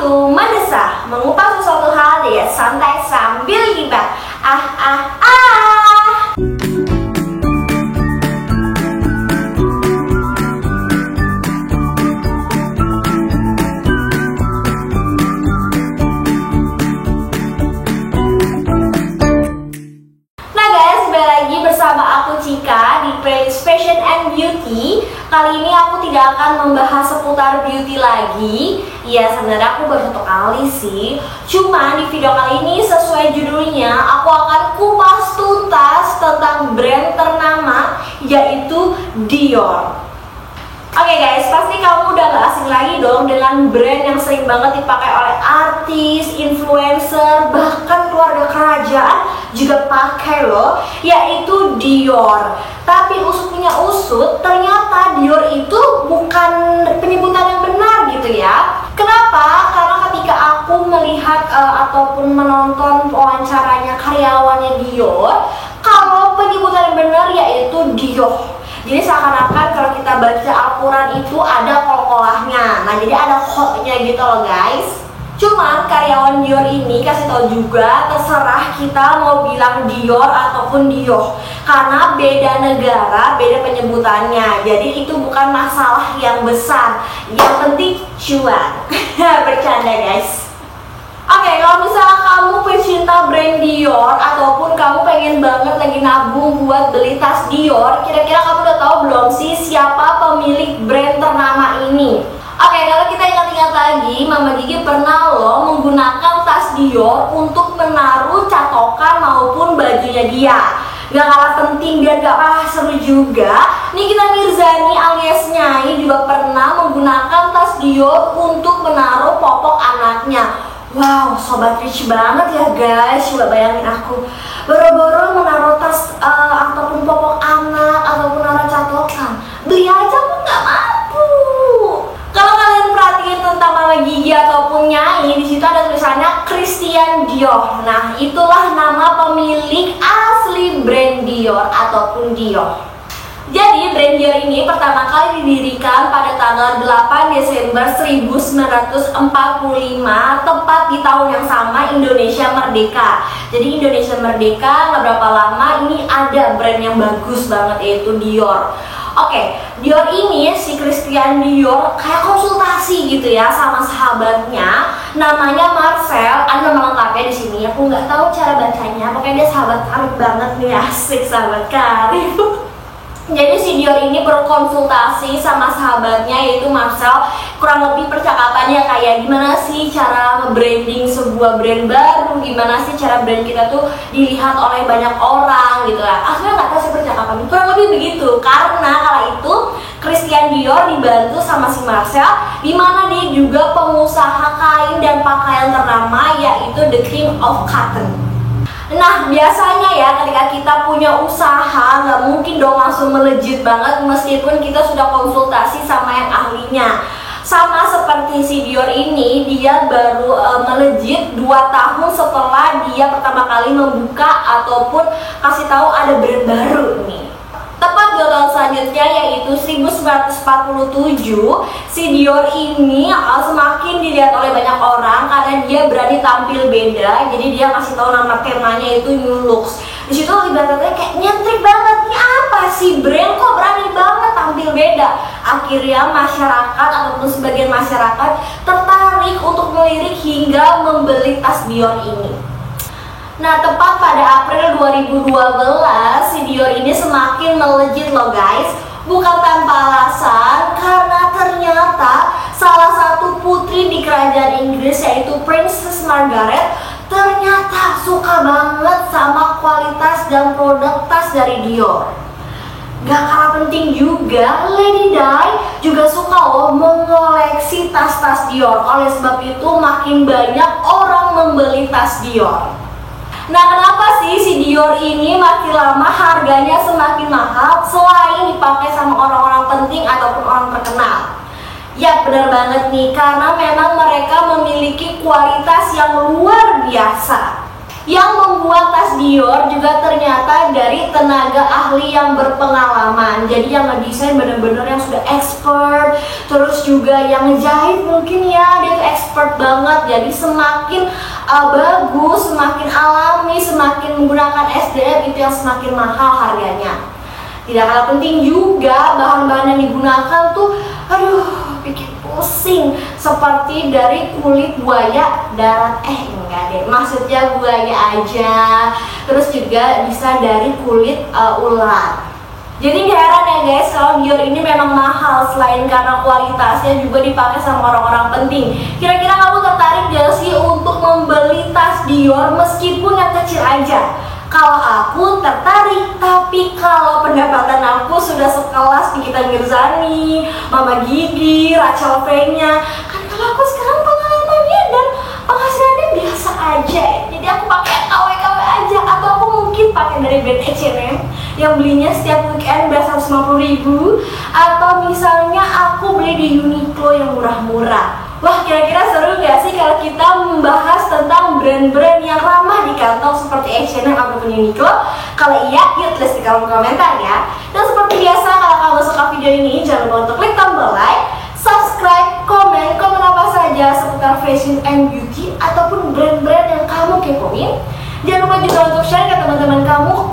waktu mendesah, mengupas sesuatu hal dengan santai sambil gibah. Bersama aku Cika di playlist Fashion and Beauty. Kali ini aku tidak akan membahas seputar beauty lagi. Ya sebenarnya aku baru satu kali sih. Cuma di video kali ini sesuai judulnya, aku akan kupas tuntas tentang brand ternama yaitu Dior. Oke guys, pasti kamu udah gak asing lagi dong dengan brand yang sering banget dipakai oleh artis, influencer, bahkan keluarga kerajaan juga pakai loh, yaitu Dior. Tapi usutnya usut, ternyata Dior itu bukan penyebutan yang benar gitu ya. Kenapa? Karena ketika aku melihat ataupun menonton wawancaranya karyawannya Dior, kalau penyebutan yang benar yaitu Dior. Jadi seakan-akan kalau kita baca Al-Quran itu ada kol-kolahnya. Nah jadi ada kolnya gitu loh guys. Cuma karyawan Dior ini kasih tahu juga, terserah kita mau bilang Dior ataupun Dior, karena beda negara, beda penyebutannya. Jadi itu bukan masalah yang besar. Yang penting cuan. Bercanda guys. Oke, kalau misalnya kamu pecinta brand Dior ataupun kamu pengen banget lagi nabung buat beli tas Dior, kira-kira kamu udah tahu belum sih siapa pemilik brand ternama ini? Oke, kalau kita ingat-ingat lagi, Mama Gigi pernah loh menggunakan tas Dior untuk menaruh catokan maupun bajunya dia. Gak kalah penting dan gak kalah seru juga, Nikita Mirzani alias Nyai juga pernah menggunakan tas Dior untuk menaruh popok anaknya. Wow, sobat rich banget ya guys. Coba bayangin aku boro-boro menaruh tas ataupun popok anak ataupun naruh catokan. Beli aja pun nggak mampu. Kalau kalian perhatiin tentang Mama Gigi ataupun Nyai, di situ ada tulisannya Christian Dior. Nah, itulah nama pemilik asli brand Dior ataupun Dior. Jadi brand Dior ini pertama kali didirikan pada tanggal 8 Desember 1945, tepat di tahun yang sama Indonesia merdeka. Jadi Indonesia merdeka nggak berapa lama ini ada brand yang bagus banget yaitu Dior. Oke, Dior ini si Christian Dior kayak konsultasi gitu ya sama sahabatnya, namanya Marcel. Ada nama lengkapnya di sini. Aku nggak tahu cara bacanya. Pokoknya dia sahabat karib banget nih, asik sahabat karib. Jadi si Dior ini berkonsultasi sama sahabatnya yaitu Marcel, kurang lebih percakapannya kayak gimana sih cara nge-branding sebuah brand baru, gimana sih cara brand kita tuh dilihat oleh banyak orang gitu lah. Akhirnya nggak tahu sih percakapan, kurang lebih begitu. Karena kala itu Christian Dior dibantu sama si Marcel, dimana dia juga pengusaha kain dan pakaian ternama yaitu The King of Cotton. Nah biasanya ya ketika kita punya usaha nggak mungkin dong langsung melejit banget meskipun kita sudah konsultasi sama yang ahlinya. Sama seperti si Dior ini, dia baru melejit 2 tahun setelah dia pertama kali membuka ataupun kasih tahu ada brand baru nih. Tepat 2 tahun selanjutnya yaitu 1947, si Dior ini semakin dilihat oleh banyak orang karena dia berani tampil beda. Jadi dia kasih tahu nama temanya itu New Looks. Di situ ibaratnya kayak nyentrik banget, nih apa sih brand kok berani banget tampil beda. Akhirnya masyarakat ataupun sebagian masyarakat tertarik untuk melirik hingga membeli tas Dior ini. Nah, tepat pada April 2012, si Dior ini semakin melejit loh guys. Bukan tanpa alasan, karena ternyata salah satu putri di kerajaan Inggris yaitu Princess Margaret ternyata suka banget sama kualitas dan produk tas dari Dior. Gak kalah penting juga, Lady Di juga suka loh mengoleksi tas-tas Dior. Oleh sebab itu makin banyak orang membeli tas Dior. Nah kenapa sih si Dior ini makin lama harganya semakin mahal selain dipakai sama orang-orang penting ataupun orang terkenal? Ya benar banget nih, karena memang mereka memiliki kualitas yang luar biasa. Yang membuat tas Dior juga ternyata dari tenaga ahli yang berpengalaman. Jadi yang ngedesain bener-bener yang sudah expert. Terus juga yang ngejahit mungkin ya dia tuh expert banget. Jadi semakin bagus, semakin alami, semakin menggunakan SDM itu yang semakin mahal harganya. Tidak kalah penting juga bahan-bahan yang digunakan tuh bikin pusing, seperti dari kulit buaya darat. Enggak deh, maksudnya buaya aja. Terus juga bisa dari kulit ular. Jadi gak heran ya guys kalau Dior ini memang mahal. Selain karena kualitasnya juga dipakai sama orang-orang penting. Kira-kira kamu tertarik gak sih untuk membeli tas Dior meskipun yang kecil aja? Kalau aku tertarik, tapi kalau pendapatan aku sudah sekelas Nikita Mirzani, Mama Gigi, Rachel V-nya, kan kalau aku sekarang pengalamannya dan penghasilannya biasa aja. Jadi aku pakai KW-KW aja, atau aku mungkin pakai dari brand H&M yang belinya setiap weekend berasa 150.000, atau misalnya aku beli di Uniqlo yang murah-murah. Wah, kira-kira seru gak sih kalau kita membahas tentang brand-brand yang ramah di kantong seperti H&M ataupun Uniqlo? Kalau iya, yuk tulis di kolom komentar ya. Dan seperti biasa, kalau kamu suka video ini, jangan lupa untuk klik tombol like, subscribe, komen apa saja seputar fashion and beauty ataupun brand-brand yang kamu kepoin. Jangan lupa juga untuk share ke teman-teman kamu